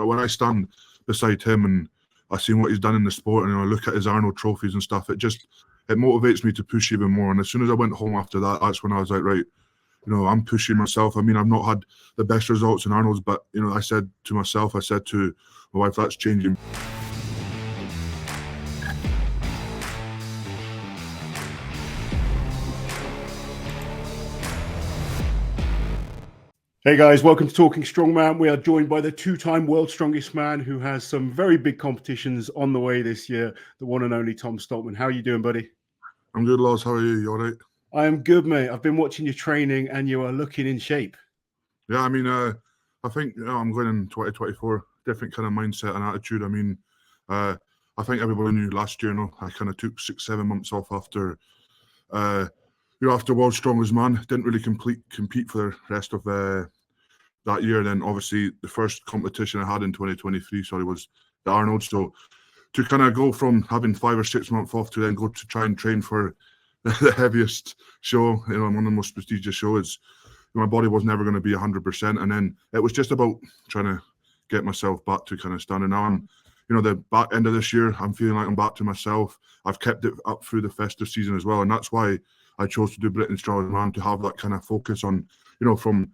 when I stand beside him and I see what he's done in the sport, and I look at his Arnold trophies and stuff, it motivates me to push even more. And as soon as I went home after that, that's when I was like, right, I'm pushing myself. I mean, I've not had the best results in Arnold's, but I said to myself, I said to my wife, that's changing. Hey guys, welcome to Talking Strongman. We are joined by the two-time world's strongest man who has some very big competitions on the way this year, the one and only Tom Stoltman. How are you doing, buddy? I'm good, Lars. How are you? You all right? I am good, mate. I've been watching your training and you are looking in shape. Yeah, I mean, I think I'm going in 2024, different kind of mindset and attitude. I mean, I think everybody knew last year, I kind of took 6-7 months off after World's Strongest Man. Didn't really compete for the rest of that year. Then obviously the first competition I had in 2023, was the Arnold. So to kind of go from having 5 or 6 months off to then go to try and train for the heaviest show, one of the most prestigious shows, my body was never going to be 100%. And then it was just about trying to get myself back to kind of standing. Now I'm, the back end of this year, I'm feeling like I'm back to myself. I've kept it up through the festive season as well. And that's why I chose to do Britain's Strongest Man, to have that kind of focus on, from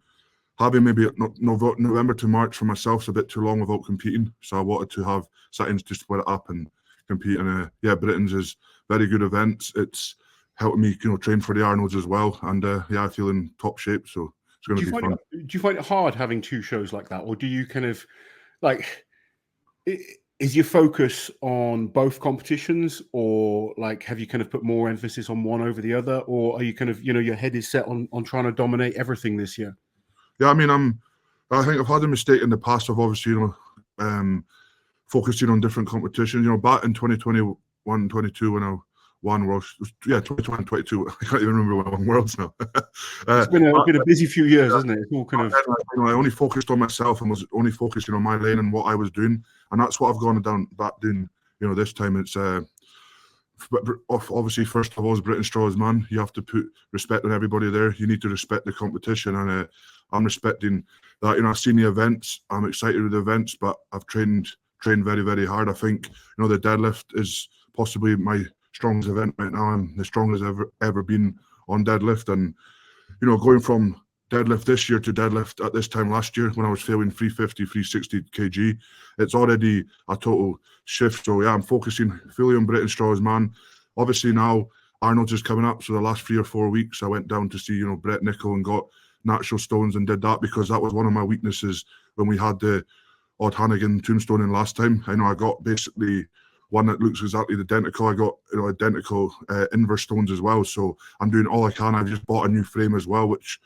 having maybe November to March for myself is a bit too long without competing. So I wanted to have settings to split it up and compete. And Britain's is very good events. It's helping me, train for the Arnolds as well. And I feel in top shape. So it's going to be fun. Do you find it hard having 2 shows like that? Or do you kind of is your focus on both competitions, or have you kind of put more emphasis on one over the other? Or are you kind of, your head is set on trying to dominate everything this year? Yeah, I mean, I think I've had a mistake in the past of obviously, focusing on different competitions. Back in 2021, 22 when I won Worlds, 2021, 22. I can't even remember when I won Worlds now. It's been a busy few years, hasn't it? It's all kind of. I only focused on myself and was only focusing on my lane and what I was doing, and that's what I've gone back doing. This time it's. Obviously, first of all, as Britain's Strongest Man, you have to put respect on everybody there. You need to respect the competition, and I'm respecting that. I've seen the events. I'm excited with the events, but I've trained very, very hard. I think the deadlift is possibly my strongest event right now. I'm the strongest I've ever been on deadlift, and going from deadlift this year to deadlift at this time last year when I was failing 350, 360 kg, it's already a total shift. So I'm focusing fully on Britain's Strongest Man. Obviously now Arnold's is coming up, so the last 3 or 4 weeks I went down to see Brett Nicol and got natural stones and did that, because that was one of my weaknesses when we had the Odd Hannigan tombstone in last time. I got basically one that looks exactly identical. I got identical inverse stones as well, so I'm doing all I can. I've just bought a new frame as well, which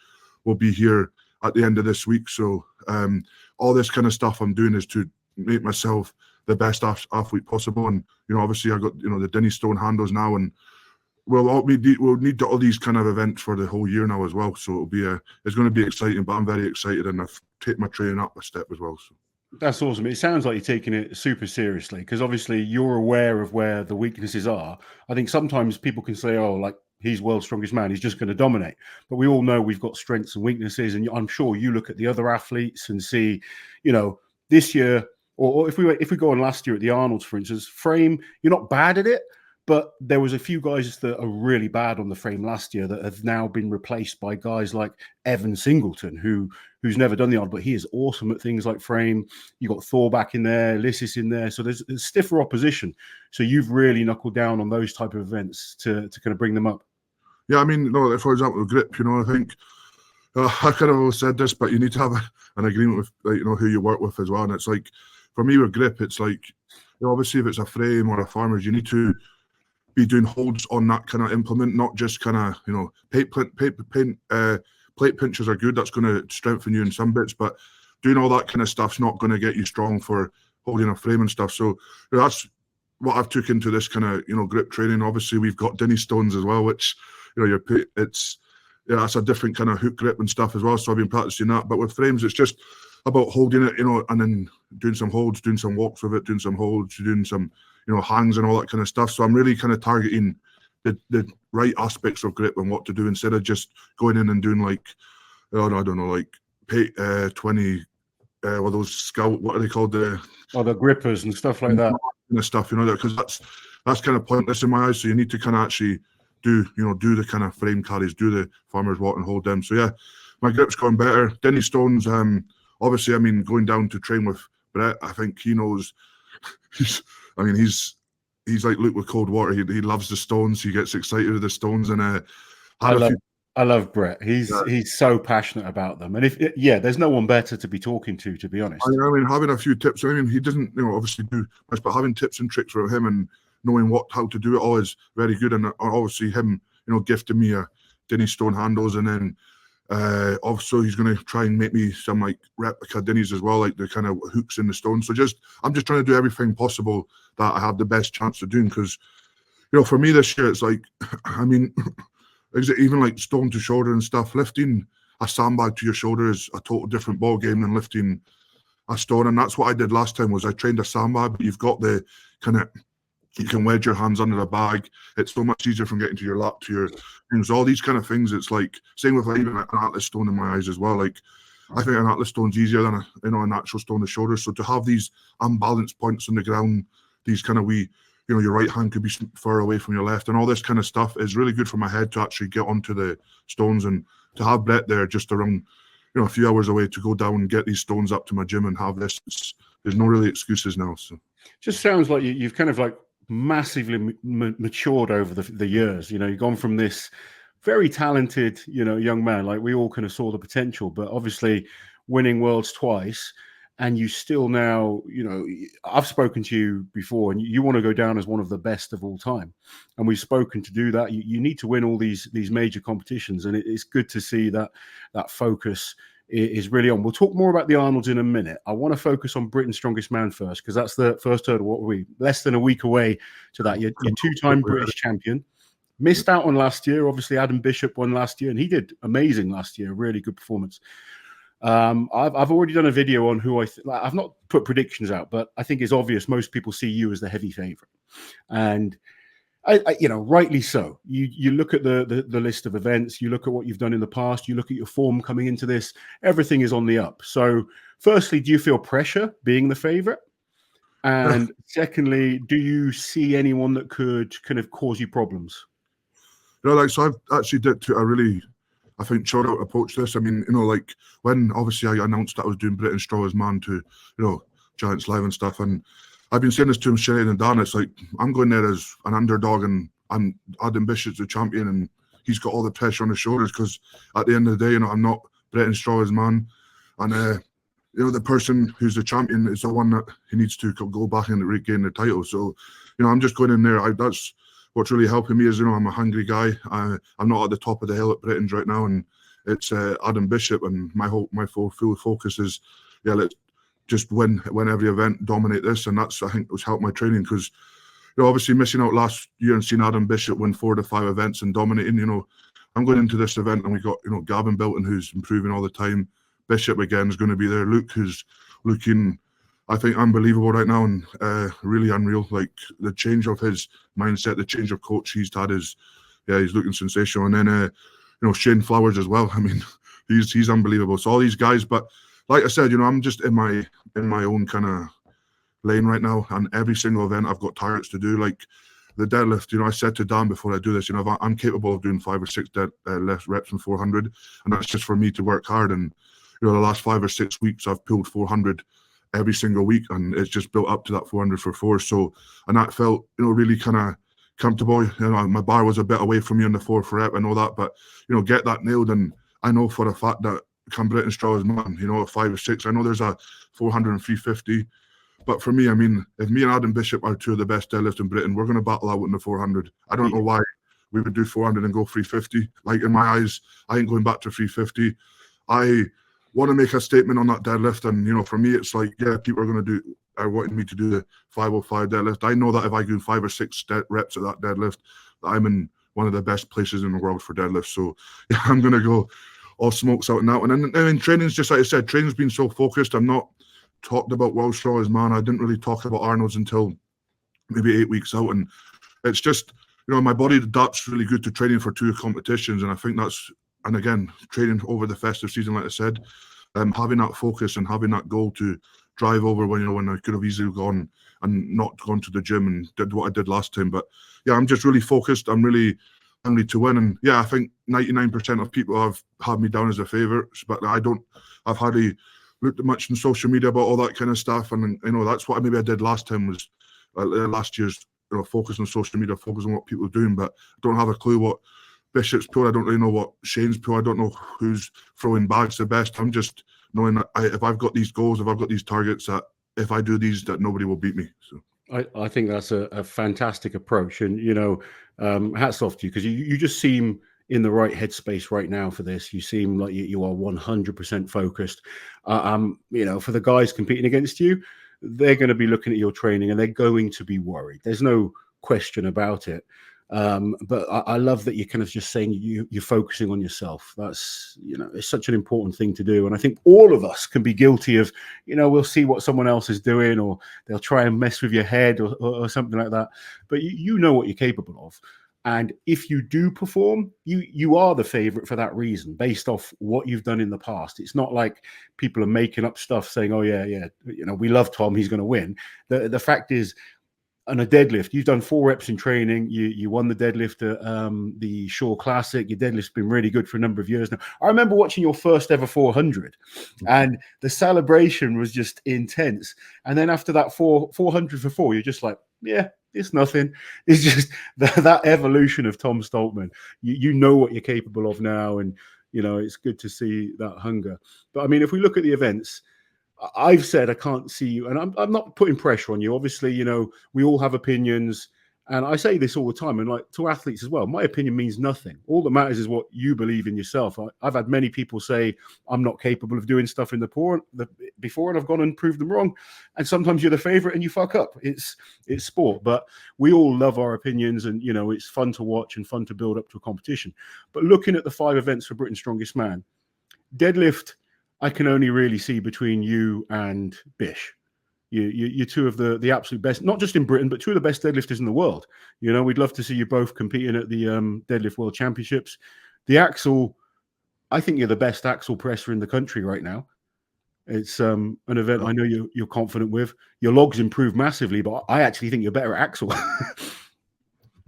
will be here at the end of this week. So all this kind of stuff I'm doing is to make myself the best athlete possible. And obviously I got the Denny Stone handles now, and we'll need all these kind of events for the whole year now as well. So it's going to be exciting. But I'm very excited, and I've taken my training up a step as well. So. That's awesome. It sounds like you're taking it super seriously, because obviously you're aware of where the weaknesses are. I think sometimes people can say, oh, he's world's strongest man, he's just going to dominate. But we all know we've got strengths and weaknesses. And I'm sure you look at the other athletes and see, this year, or if we go on last year at the Arnold's, for instance, frame, you're not bad at it. But there was a few guys that are really bad on the frame last year that have now been replaced by guys like Evan Singleton, who's never done the Arnold, but he is awesome at things like frame. You got Thor back in there, Lissis in there, so there's stiffer opposition. So you've really knuckled down on those type of events to kind of bring them up. Yeah, I mean, for example, grip. I think I kind of always said this, but you need to have an agreement with who you work with as well. And it's like, for me with grip, it's like, obviously if it's a frame or a farmer's, you need to be doing holds on that kind of implement, not just kind of plate pinches are good. That's going to strengthen you in some bits, but doing all that kind of stuff's not going to get you strong for holding a frame and stuff. So that's what I've took into this kind of grip training. Obviously we've got Denny stones as well, which that's a different kind of hook grip and stuff as well. So I've been practicing that. But with frames, it's just about holding it, and then doing some holds, doing some walks with it, doing some holds, doing some hangs and all that kind of stuff. So I'm really kind of targeting the right aspects of grip and what to do, instead of just going in and doing 20 well, those scout, what are they called? The grippers and stuff like that. Kind of stuff, because that's kind of pointless in my eyes. So you need to kind of actually do the kind of frame carries, do the farmer's walk and hold them. So yeah, my grip's gone better. Denny Stones, obviously, I mean, going down to train with Brett, I think he knows. He's like Luke with cold water. He loves the stones. He gets excited with the stones, and I love Brett. He's so passionate about them, and there's no one better to be talking to be honest. I mean, having a few tips. I mean, he doesn't, obviously do much, but having tips and tricks from him and knowing how to do it all is very good. And obviously him, gifting me a Denny Stone handles, and then also he's going to try and make me some like replica Denny's as well, like the kind of hooks in the stone. So I'm just trying to do everything possible that I have the best chance of doing, because for me this year it's like, I mean, even like stone to shoulder and stuff, lifting a sandbag to your shoulder is a total different ball game than lifting a stone. And that's what I did last time, was I trained a sandbag, but you've got the kind of, you can wedge your hands under the bag. It's so much easier from getting to your lap, to your things, all these kind of things. It's like, same with like, even an atlas stone in my eyes as well. Like, I think an atlas stone's easier than a natural stone to shoulder. So to have these unbalanced points on the ground, these kind of wee, your right hand could be far away from your left, and all this kind of stuff is really good for my head to actually get onto the stones. And to have Brett there just around, a few hours away to go down and get these stones up to my gym and have this, there's no really excuses now. So just sounds like you've kind of like massively matured over the years. You've gone from this very talented, young man, like we all kind of saw the potential, but obviously winning worlds twice. And you still now, I've spoken to you before, and you want to go down as one of the best of all time. And we've spoken to do that. You need to win all these major competitions, and it's good to see that focus is really on. We'll talk more about the Arnolds in a minute. I want to focus on Britain's Strongest Man first, because that's the first hurdle. What were we? Less than a week away to that. You're two-time British champion. Missed out on last year. Obviously, Adam Bishop won last year, and he did amazing last year. Really good performance. I've already done a video on who I've not put predictions out, but I think it's obvious most people see you as the heavy favorite, and I rightly so. You look at the list of events, you look at what you've done in the past, you look at your form coming into this, everything is on the up. So firstly, do you feel pressure being the favorite? And secondly, do you see anyone that could kind of cause you problems? So I've actually did a really, I think, short out approach to this. I mean, like when obviously I announced that I was doing Britain's Strongest Man to, Giants Live and stuff, and I've been saying this to him, Shahlaei and Dan, it's like, I'm going there as an underdog, and I'm Adam Bishop's the champion, and he's got all the pressure on his shoulders, because at the end of the day, I'm not Britain's Strongest Man, and the person who's the champion is the one that he needs to go back and regain the title. So, I'm just going in there. That's what's really helping me is, I'm a hungry guy. I'm not at the top of the hill at Britain's right now, and it's Adam Bishop, and my full focus is, let's just win every event, dominate this, and that's, I think, what's helped my training, because obviously missing out last year and seeing Adam Bishop win 4 to 5 events and dominating, I'm going into this event and we got Gavin Bilton, who's improving all the time. Bishop again is going to be there. Luke, who's looking, I think, unbelievable right now, and really unreal. Like the change of his mindset, the change of coach he's had is, he's looking sensational. And then, Shane Flowers as well. I mean, he's unbelievable. So all these guys, but like I said, I'm just in my own kind of lane right now, and every single event I've got targets to do. Like the deadlift, I said to Dan before I do this, I'm capable of doing 5 or 6 deadlift reps in 400, and that's just for me to work hard. And the last 5 or 6 weeks I've pulled 400 every single week, and it's just built up to that 400 for 4. So, and that felt, really kind of comfortable. My bar was a bit away from me on the 4 for rep, I know that, but get that nailed. And I know for a fact that come Britain's Strongest Man, at 5 or 6, I know there's a 400 and 350. But for me, I mean, if me and Adam Bishop are 2 of the best deadlifts in Britain, we're going to battle out in the 400. I don't know why we would do 400 and go 350. Like, in my eyes, I ain't going back to 350. I want to make a statement on that deadlift, and for me, it's like, people are wanting me to do the 505 deadlift. I know that if I do 5 or 6 reps at that deadlift, that I'm in one of the best places in the world for deadlift. So I'm going to go all smokes out in that one. And then training's just like I said, training's been so focused. I'm not talked about World's Strongest Man. I didn't really talk about Arnold's until maybe 8 weeks out, and it's just, my body adapts really good to training for 2 competitions, and I think that's, and again, training over the festive season, like I said, having that focus and having that goal to drive over when I could have easily gone and not gone to the gym and did what I did last time. But yeah, I'm just really focused. I'm really hungry to win. And yeah, I think 99% of people have had me down as a favourite, but I've hardly looked at much on social media about all that kind of stuff. And that's what maybe I did last time, was last year's focus on social media, focus on what people are doing. But I don't have a clue what Bishop's pull. I don't really know what Shane's pull. I don't know who's throwing bags the best. I'm just knowing that if I've got these goals, if I've got these targets, that if I do these, that nobody will beat me. So I think that's a fantastic approach, and hats off to you, because you just seem in the right headspace right now for this. You seem like you are 100% focused. For the guys competing against you, they're going to be looking at your training and they're going to be worried. There's no question about it. But I love that you're kind of just saying you're focusing on yourself. That's, it's such an important thing to do. And I think all of us can be guilty of, we'll see what someone else is doing, or they'll try and mess with your head or something like that. But you know what you're capable of. And if you do perform, you are the favorite for that reason, based off what you've done in the past. It's not like people are making up stuff saying, oh yeah, we love Tom, he's going to win. The fact is, on a deadlift, you've done 4 reps in training. You won the deadlift at the Shaw Classic. Your deadlift's been really good for a number of years now. I remember watching your first ever 400, and the celebration was just intense. And then after that 400 for 4, you're just like, yeah, it's nothing. It's just that evolution of Tom Stoltman. You know what you're capable of now, and it's good to see that hunger. But I mean, if we look at the events, I've said I can't see you, and I'm not putting pressure on you. Obviously, we all have opinions, and I say this all the time, and like to athletes as well. My opinion means nothing. All that matters is what you believe in yourself. I've had many people say I'm not capable of doing stuff in before, and I've gone and proved them wrong. And sometimes you're the favorite and you fuck up. It's sport, but we all love our opinions, and it's fun to watch and fun to build up to a competition. But looking at the 5 events for Britain's Strongest Man, deadlift, I can only really see between you and Bish. You're 2 of the absolute best, not just in Britain, but 2 of the best deadlifters in the world. We'd love to see you both competing at the Deadlift World Championships. The axle, I think you're the best axle presser in the country right now. It's an event I know you're confident with. Your logs improved massively, but I actually think you're better at axle.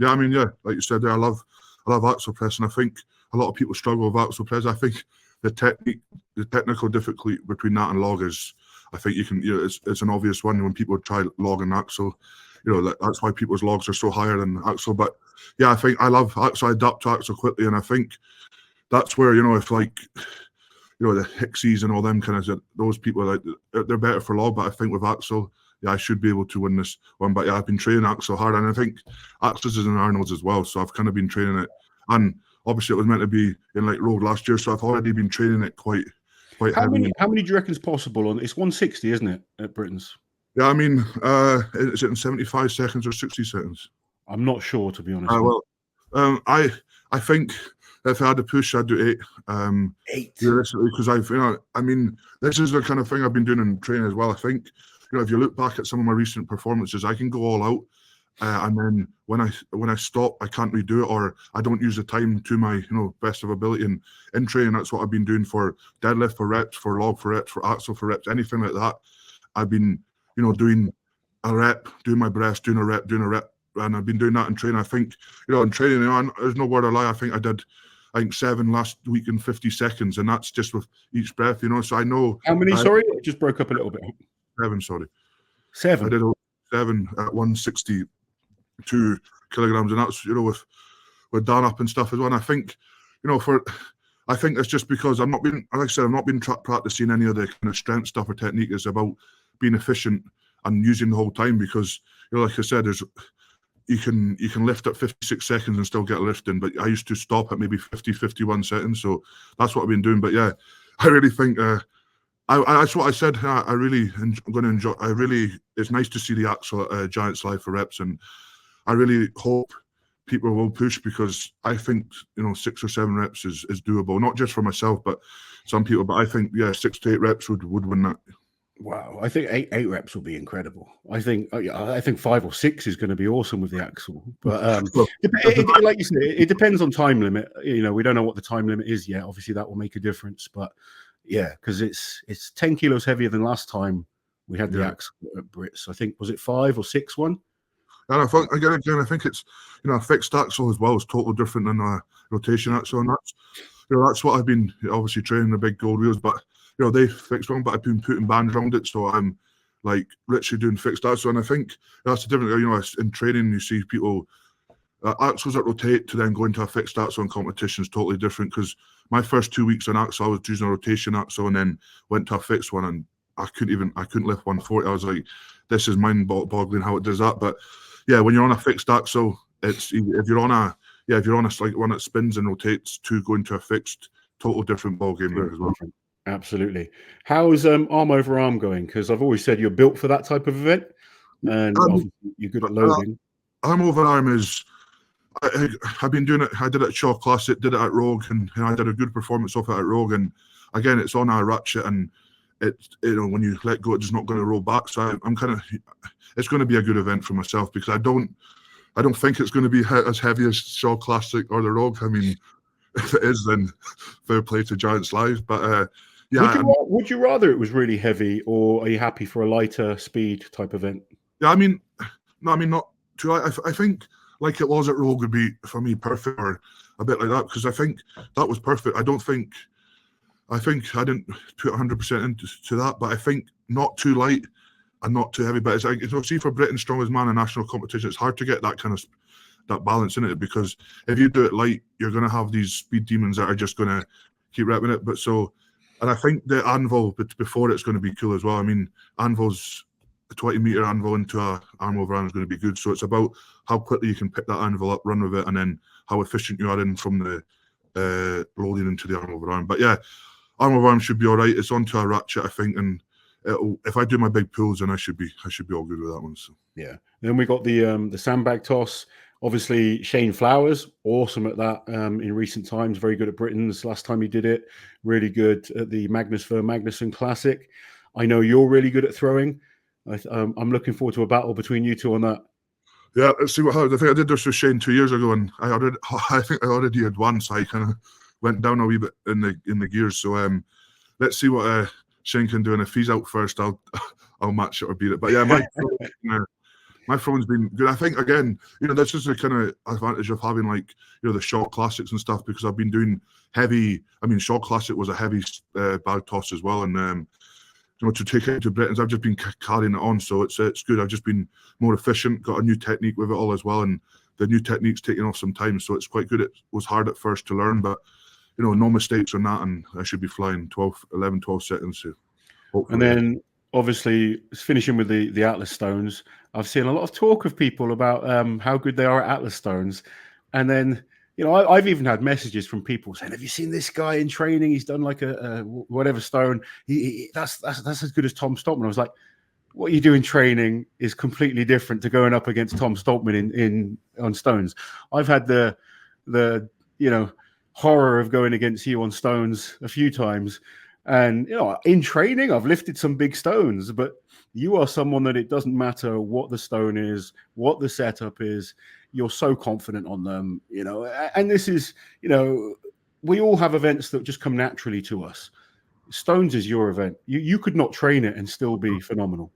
Yeah, I mean, yeah, like you said there, I love axle press, and I think a lot of people struggle with axle press. I think the technical difficulty between that and log is, I think it's an obvious one when people try log and axle. That's why people's logs are so higher than axle. But yeah, I think I love axle. I adapt to axle quickly, and I think that's where if like the Hicksies and all them kind of those people, like they're better for log. But I think with axle, yeah, I should be able to win this one. But yeah, I've been training axle hard, and I think axles is in Arnold's as well. So I've kind of been training it, and obviously it was meant to be in like road last year, so I've already been training it quite heavily. How many do you reckon is possible on? It's 160, isn't it, at Britain's? Yeah, I mean, is it in 75 seconds or 60 seconds? I'm not sure, to be honest. I think if I had to push, I'd do 8. 8. Realistically, because I mean, this is the kind of thing I've been doing in training as well. I think if you look back at some of my recent performances, I can go all out. And then when I stop, I can't redo it, or I don't use the time to my best of ability. And in training, that's what I've been doing for deadlift, for reps, for log, for reps, for axle, for reps, anything like that. I've been doing a rep, doing my breast, doing a rep, and I've been doing that in training. I think in training, there's no word of lie. I think I did 7 last week in 50 seconds, and that's just with each breath. So I know how many. Sorry, it just broke up a little bit. 7. Sorry, 7. I did 7 at 162 kilograms, and that's with Dan up and stuff as well. And I think I think it's just because I've not been practicing any of the kind of strength stuff or technique. It's about being efficient and using the whole time, because like I said, you can lift at 56 seconds and still get lifting, but I used to stop at maybe 50-51 seconds. So that's what I've been doing. But yeah, I really think that's what I said. I'm going to enjoy. It's nice to see the axle at Giants Live for reps, and I really hope people will push, because I think 6 or 7 reps is doable, not just for myself, but some people. But I think 6 to 8 reps would win that. Wow, I think 8 reps will be incredible. I think 5 or 6 is going to be awesome with the axle. But like you said, it depends on time limit. We don't know what the time limit is yet. Obviously, that will make a difference. But Yeah, because it's 10 kilos heavier than last time we had the Yeah. axle at Brits. I think, was it 5 or 6 one? And I think again, I think it's, you know, a fixed axle as well is totally different than a rotation axle, and that's, you know, that's what I've been obviously training the big gold wheels, but you know, they fixed one, but I've been putting bands around it, so I'm like literally doing fixed axle, and I think that's the difference. You know, in training you see people axles that rotate to then go into a fixed axle in competition is totally different, because my first 2 weeks on axle I was using a rotation axle and then went to a fixed one, and I couldn't lift 140. I was like, this is mind-boggling how it does that. But yeah, when you're on a fixed axle, it's, if you're on a like one that spins and rotates to go into a fixed, total different ball game as well. Absolutely. How's arm over arm going? Because I've always said you're built for that type of event, and obviously you're good at loading. Arm over arm is, I've been doing it. I did it at Shaw Classic, did it at Rogue, and I did a good performance off it at Rogue. And again, it's on a ratchet, and you know, when you let go, it's not going to roll back. So I'm kind of, it's going to be a good event for myself, because I don't think it's going to be as heavy as Shaw Classic or the Rogue. I mean, if it is, then fair play to Giants Live. But yeah, would you rather it was really heavy, or are you happy for a lighter speed type event? Yeah, I mean, no, I mean, not too. I think like it was at Rogue would be for me perfect, or a bit like that, because I think that was perfect. I think I didn't put 100% into that, but I think not too light and not too heavy. But it's like, you know, see, for Britain's strongest man in national competition, it's hard to get that kind of that balance in it, because if you do it light, you're going to have these speed demons that are just going to keep repping it. But so, and I think the anvil before it's going to be cool as well. I mean, anvil's a 20-meter anvil into a arm over arm is going to be good. So it's about how quickly you can pick that anvil up, run with it, and then how efficient you are in from the loading into the arm over arm. But yeah, arm over arm should be all right. It's onto a ratchet, I think, and if I do my big pulls, then I should be all good with that one. So yeah. Then we got the sandbag toss. Obviously, Shane Flowers, awesome at that in recent times. Very good at Britain's. Last time he did it, really good at the Magnus for Magnuson Classic. I know you're really good at throwing. I'm looking forward to a battle between you two on that. Yeah, let's see what happens. I think I did this with Shane 2 years ago, and I think I already had won, so I kind of went down a wee bit in the gears. So let's see what Shane can do, and if he's out first, I'll match it or beat it. But yeah, my throwing's been good. I think, again, you know, that's just a kind of advantage of having, like, you know, the Shaw Classics and stuff, because I've been doing heavy. I mean, Shaw Classic was a heavy bag toss as well, and you know, to take it to Britain's, I've just been carrying it on, so it's good. I've just been more efficient, got a new technique with it all as well, and the new technique's taking off some time, so it's quite good. It was hard at first to learn, but you know, no mistakes on that, and I should be flying 11, 12 seconds. So hopefully. And then obviously finishing with the Atlas stones, I've seen a lot of talk of people about how good they are at Atlas stones, and then, you know, I've even had messages from people saying, "Have you seen this guy in training? He's done like a whatever stone. That's as good as Tom Stoltman." I was like, what you do in training is completely different to going up against Tom Stoltman on stones. I've had the you know, horror of going against you on stones a few times, and you know, in training I've lifted some big stones, but you are someone that it doesn't matter what the stone is, what the setup is, you're so confident on them, you know. And this is, you know, we all have events that just come naturally to us. Stones is your event. You could not train it and still be phenomenal.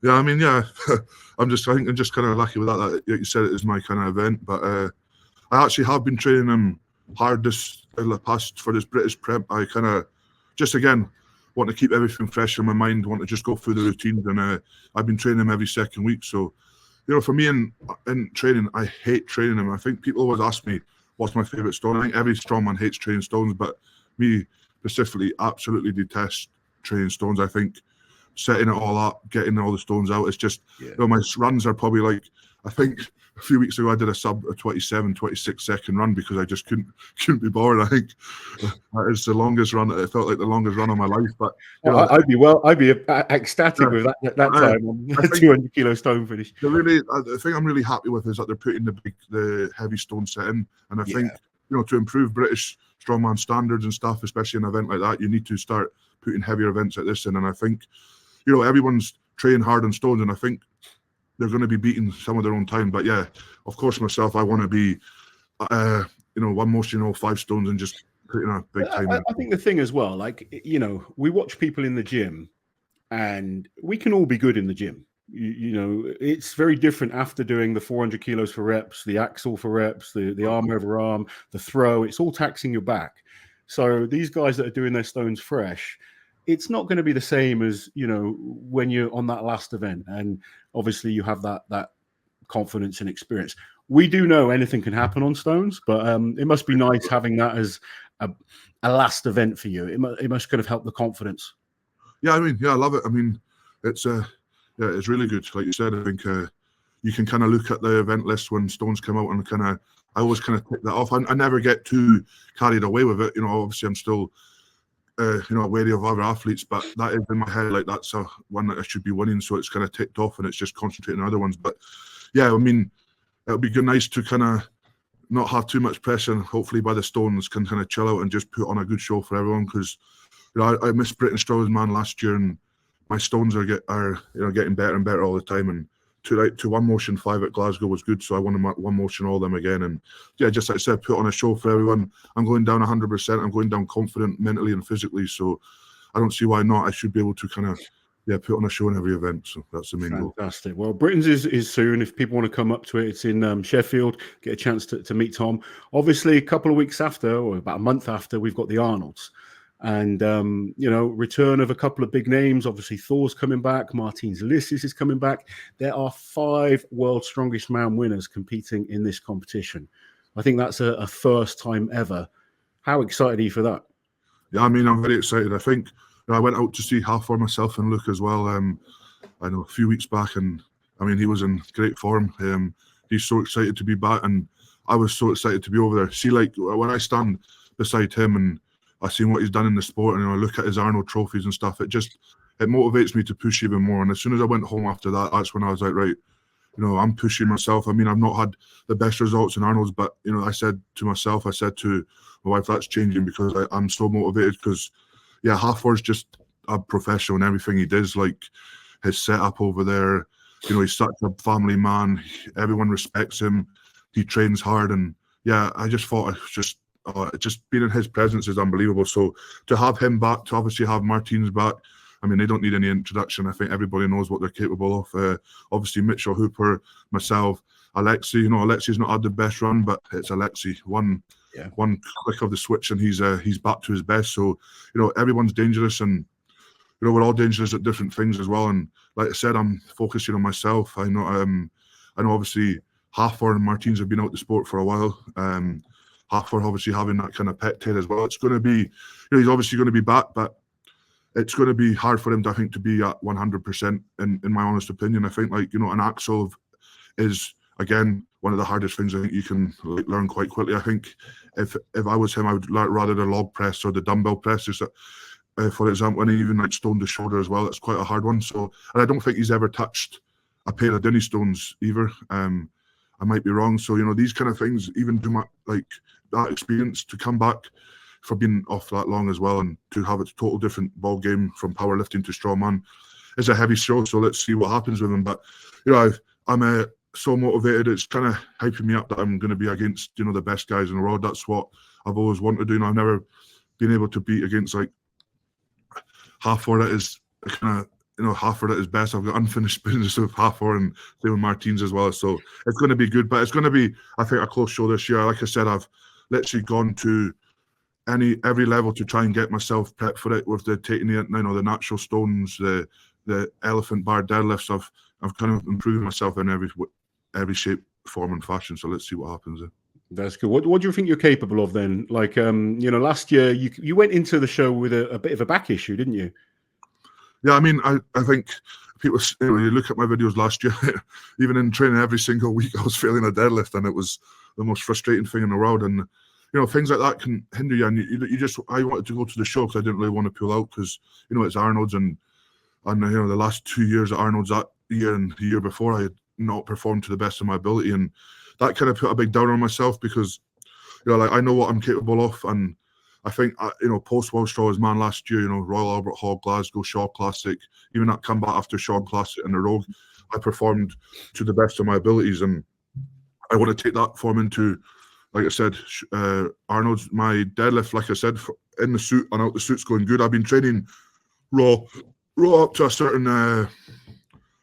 Yeah, I mean, yeah, I think I'm just kind of lucky with that. Like you said, it is my kind of event, but I actually have been training them hard for this British prep. I kind of just, again, want to keep everything fresh in my mind, want to just go through the routines, and I've been training them every second week. So, you know, for me in training, I hate training them. I think people always ask me what's my favorite stone. I think every strongman hates training stones, but me specifically absolutely detest training stones. I think setting it all up, getting all the stones out, it's just, you know, my runs are probably like, I think a few weeks ago I did a 27, 26 second run because I just couldn't be bored. I think that is the longest run. It felt like the longest run of my life. But you know, I'd be ecstatic with that time on the 200 kilo stone finish. The thing I'm really happy with is that they're putting the heavy stone set in, and I think, you know, to improve British strongman standards and stuff, especially in an event like that, you need to start putting heavier events like this in. And I think, you know, everyone's training hard on stones, and I think they're going to be beating some of their own time. But yeah, of course, myself, I want to be, you know, one motion, 5 stones, and just you know, big time. I think the thing as well, like, you know, we watch people in the gym, and we can all be good in the gym. You know, it's very different after doing the 400 kilos for reps, the axle for reps, the arm over arm, the throw. It's all taxing your back. So these guys that are doing their stones fresh, it's not going to be the same as, you know, when you're on that last event. And obviously you have that confidence and experience. We do know anything can happen on stones, but it must be nice having that as a last event for you. It must kind of help the confidence. Yeah, I mean, yeah, I love it. I mean, it's it's really good. Like you said, I think you can kind of look at the event list when stones come out and kind of, I always kind of take that off. I never get too carried away with it. You know, obviously I'm still, you know, wary of other athletes, but that is in my head, like that's a one that I should be winning. So it's kind of ticked off and it's just concentrating on other ones. But yeah, I mean, it'll be good, nice to kind of not have too much pressure, and hopefully by the stones can kind of chill out and just put on a good show for everyone. Because you know, I missed Britain Strongman last year, and my stones are you know, getting better and better all the time. And to one motion 5 at Glasgow was good, so I won one motion all of them again. And yeah, just like I said, put on a show for everyone. I'm going down 100%. I'm going down confident mentally and physically, so I don't see why not. I should be able to kind of put on a show in every event. So that's the main goal. Fantastic. Well, Britain's is soon. If people want to come up to it, it's in Sheffield. Get a chance to meet Tom. Obviously, a couple of weeks after, or about a month after, we've got the Arnolds. And, you know, return of a couple of big names. Obviously, Thor's coming back. Martins Lissis is coming back. There are 5 World's Strongest Man winners competing in this competition. I think that's a first time ever. How excited are you for that? Yeah, I mean, I'm very excited. I think I went out to see Halford myself and Luke as well. I know a few weeks back, and I mean, he was in great form. He's so excited to be back, and I was so excited to be over there. See, like when I stand beside him and I see what he's done in the sport, and I look at his Arnold trophies and stuff, it motivates me to push even more. And as soon as I went home after that, that's when I was like, right, you know, I'm pushing myself. I mean, I've not had the best results in Arnold's, but you know, I said to my wife, that's changing, because I'm so motivated. Because yeah, Halford's just a professional in everything he does. Like his setup over there, you know, he's such a family man. Everyone respects him. He trains hard, and yeah, I just thought just being in his presence is unbelievable. So to have him back, to obviously have Martins back, I mean, they don't need any introduction. I think everybody knows what they're capable of. Obviously, Mitchell Hooper, myself, Alexei. You know, Alexei's not had the best run, but it's Alexei. One click of the switch and he's back to his best. So, you know, everyone's dangerous, and you know, we're all dangerous at different things as well. And like I said, I'm focusing on myself. I know obviously Halford and Martins have been out the sport for a while. Halford obviously having that kind of pet tail as well. It's going to be, you know, he's obviously going to be back, but it's going to be hard for him to, I think, to be at 100%. In my honest opinion, I think, like, you know, an axle is again one of the hardest things I think you can learn quite quickly. I think if I was him, I would rather the log press or the dumbbell press. Just for example, and even like stone to shoulder as well. It's quite a hard one. So, and I don't think he's ever touched a pair of Dinny stones either. I might be wrong. So, you know, these kind of things, even to my, like that experience, to come back for being off that long as well, and to have a total different ball game from powerlifting to strongman is a heavy show. So let's see what happens with him. But you know, I'm so motivated. It's kind of hyping me up that I'm going to be against, you know, the best guys in the world. That's what I've always wanted to do. And I've never been able to beat against like Halford at his kind of, you know, Halford at his best. I've got unfinished business with Halford and same with Martins as well. So it's going to be good, but it's going to be, I think, a close show this year. Like I said, I've literally gone to every level to try and get myself prepped for it, with the taking the, you know, the natural stones, the elephant bar deadlifts. I've kind of improved myself in every shape, form, and fashion. So let's see what happens there. That's good. What do you think you're capable of then? Like, you know, last year you went into the show with a bit of a back issue, didn't you? Yeah, I mean, I think people, you know, you look at my videos last year, even in training every single week, I was failing a deadlift, and it was the most frustrating thing in the world. And you know, things like that can hinder you. And you just, I wanted to go to the show because I didn't really want to pull out, because you know, it's Arnold's, and you know, the last 2 years at Arnold's, that year and the year before, I had not performed to the best of my ability, and that kind of put a big down on myself, because you know, like, I know what I'm capable of. And I think, you know, post World Strongest Man last year, you know, Royal Albert Hall, Glasgow, Shaw Classic, even that comeback after Shaw Classic and the Rogue, I performed to the best of my abilities, and I want to take that form into like I said, Arnold's my deadlift, like I said, in the suit and out the suit's going good. I've been training raw up to a certain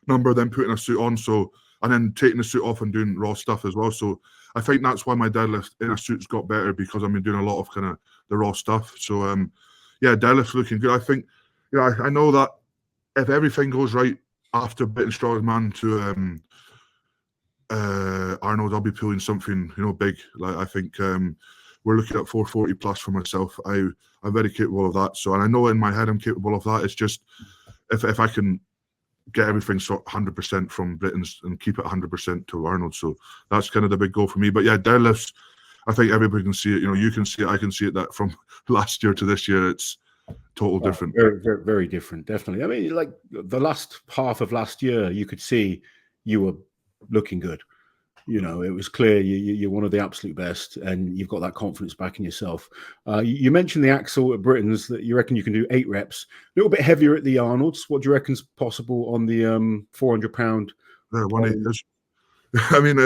number, then putting a suit on, so, and then taking the suit off and doing raw stuff as well. So I think that's why my deadlift in a suit's got better, because I've been doing a lot of kind of the raw stuff. So yeah, deadlift's looking good. I think, I know that if everything goes right after Britain's Strongest Man to Arnold, I'll be pulling something, big. Like, I think we're looking at 440 plus for myself. I'm very capable of that. So, and I know in my head I'm capable of that. It's just if I can get everything 100% from Britain's and keep it 100% to Arnold. So that's kind of the big goal for me. But yeah, deadlifts, I think everybody can see it. You can see it. I can see it, that from last year to this year, it's total different. Very, very, very different, definitely. I mean, like the last half of last year, you could see you were looking good. It was clear you're one of the absolute best, and you've got that confidence back in yourself. You mentioned the axle at Britain's, that you reckon you can do 8 reps, a little bit heavier at the Arnold's. What do you reckon's possible on the 400-pound? Yeah, I mean,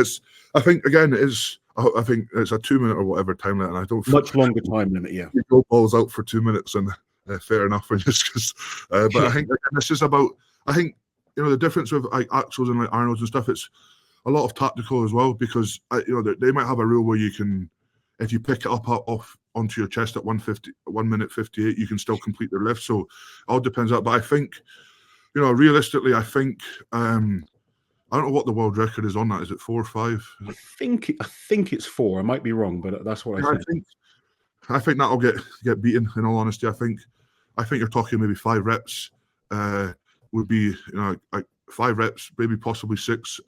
I think again, I think it's a 2 minute or whatever time limit, and I don't much longer time limit. Yeah, you go balls out for 2 minutes, and fair enough. But I think this is about. I think the difference with like axles and like Arnold's and stuff. It's a lot of tactical as well, because they might have a rule where you can, if you pick it up off onto your chest at 1 minute 58, you can still complete the lift. So it all depends on. But I think, realistically, I think I don't know what the world record is on that. Is it 4 or 5? I think it's 4. I might be wrong, but that's what I think. I think that'll get beaten. In all honesty, I think you're talking maybe 5 reps would be like 5 reps, maybe possibly 6.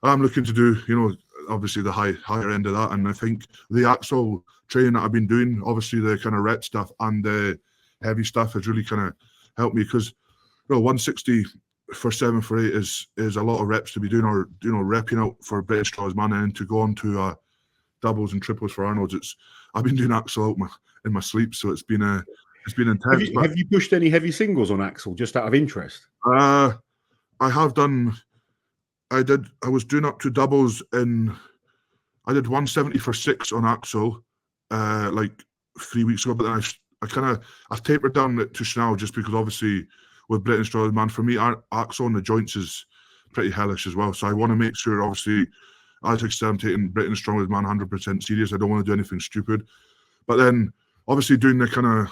I'm looking to do obviously the higher end of that, and I think the actual training that I've been doing, obviously the kind of rep stuff and the heavy stuff, has really kind of helped me, because 160 for 7 for 8 is a lot of reps to be doing, or repping out for British Strongest Man, and to go on to doubles and triples for Arnold's. I've been doing axle out in my sleep, so it's been intense. Have you pushed any heavy singles on axle, just out of interest? I have done. I was doing up to doubles I did 170 for 6 on axle like 3 weeks ago, but then I've tapered down it to now, just because obviously with Britain's Strongest Man, for me, axle on the joints is pretty hellish as well. So I want to make sure, obviously, as I said, I'm taking Britain's Strongest Man 100% serious. I don't want to do anything stupid. But then obviously doing the kind of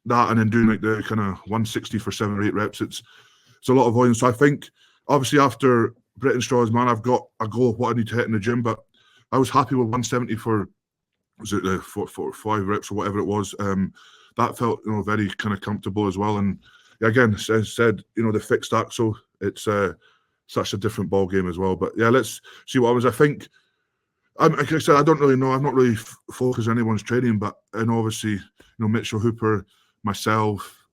that, and then doing like the kind of 160 for 7 or 8 reps, it's a lot of volume. So I think obviously after Britain's Strongest Man, I've got a goal of what I need to hit in the gym, but I was happy with 170 for, was it the 5 reps or whatever it was. That felt very kind of comfortable as well. And again, as I said, the fixed axle, it's such a different ball game as well. But yeah, let's see what happens. I think, like I said, I don't really know. I'm not really focused on anyone's training, but obviously, Mitchell Hooper, myself,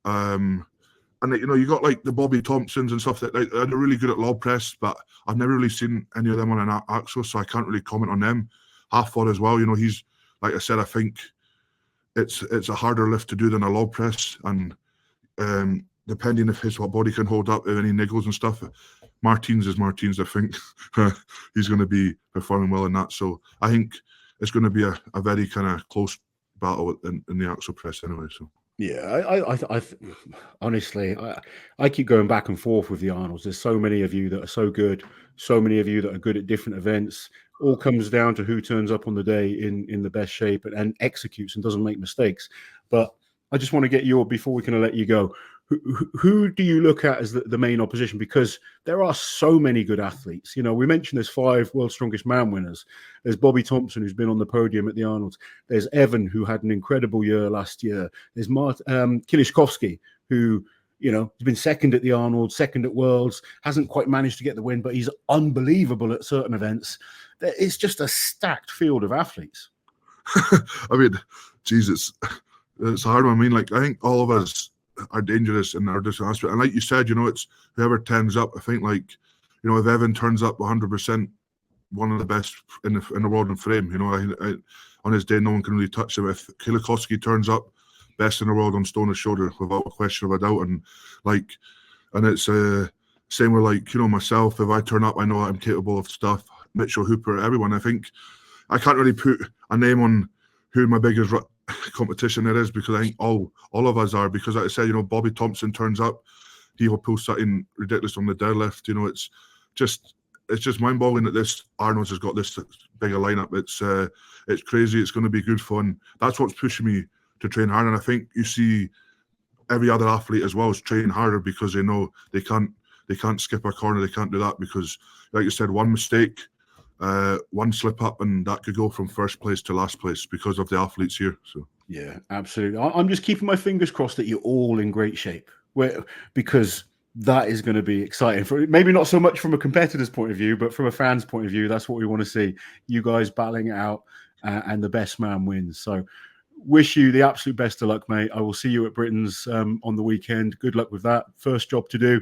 and you got like the Bobby Thompsons and stuff that they're really good at low press, but I've never really seen any of them on an axle, so I can't really comment on them. Halford as well, he's, like I said, I think it's a harder lift to do than a low press, and depending if his body can hold up, if any niggles and stuff. Martins is Martins, I think. He's going to be performing well in that, so I think it's going to be a very kind of close battle in the axle press anyway. So. Yeah, I honestly, I keep going back and forth with the Arnolds. There's so many of you that are so good, so many of you that are good at different events. All comes down to who turns up on the day in the best shape and executes and doesn't make mistakes. But I just want to get before we can let you go, who do you look at as the main opposition? Because there are so many good athletes. We mentioned there's 5 World's Strongest Man winners. There's Bobby Thompson, who's been on the podium at the Arnold's. There's Evan, who had an incredible year last year. There's Kilishkovsky, who, has been second at the Arnold, second at Worlds, hasn't quite managed to get the win, but he's unbelievable at certain events. It's just a stacked field of athletes. I mean, Jesus, it's a hard one. I mean, like, I think all of us are dangerous in our different aspects. And like you said, it's whoever turns up. I think, like, if Evan turns up 100%, one of the best in the world in frame, on his day, no one can really touch him. If Kilishkovsky turns up, best in the world on Stoner's shoulder, without a question of a doubt. And it's same with, like, myself. If I turn up, I know I'm capable of stuff. Mitchell Hooper, everyone. I think, I can't really put a name on who my biggest competition there is, because I think all of us are, because like I said, you know, Bobby Thompson turns up, he will pull something ridiculous on the deadlift. You know, it's just mind-boggling that this Arnold's has got this big a lineup. It's crazy. It's going to be good fun. That's what's pushing me to train hard, and I think you see every other athlete as well is training harder because they know they can't skip a corner, they can't do that, because like you said, one mistake, one slip up, and that could go from first place to last place because of the athletes here. So yeah, absolutely. I'm just keeping my fingers crossed that you're all in great shape, because that is going to be exciting. For maybe not so much from a competitor's point of view, but from a fan's point of view, that's what we want to see. You guys battling it out, and the best man wins. So wish you the absolute best of luck, mate. I will see you at Britain's on the weekend. Good luck with that. First job to do.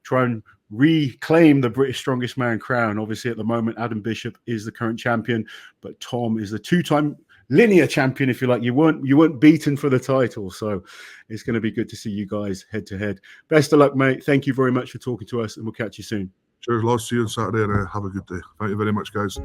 Try and reclaim the British Strongest Man crown. Obviously, at the moment, Adam Bishop is the current champion, but Tom is the two-time linear champion, if you like. You weren't beaten for the title, so it's going to be good to see you guys head to head. Best of luck, mate. Thank you very much for talking to us, and we'll catch you soon. Cheers, Loz. See you on Saturday, and have a good day. Thank you very much, guys.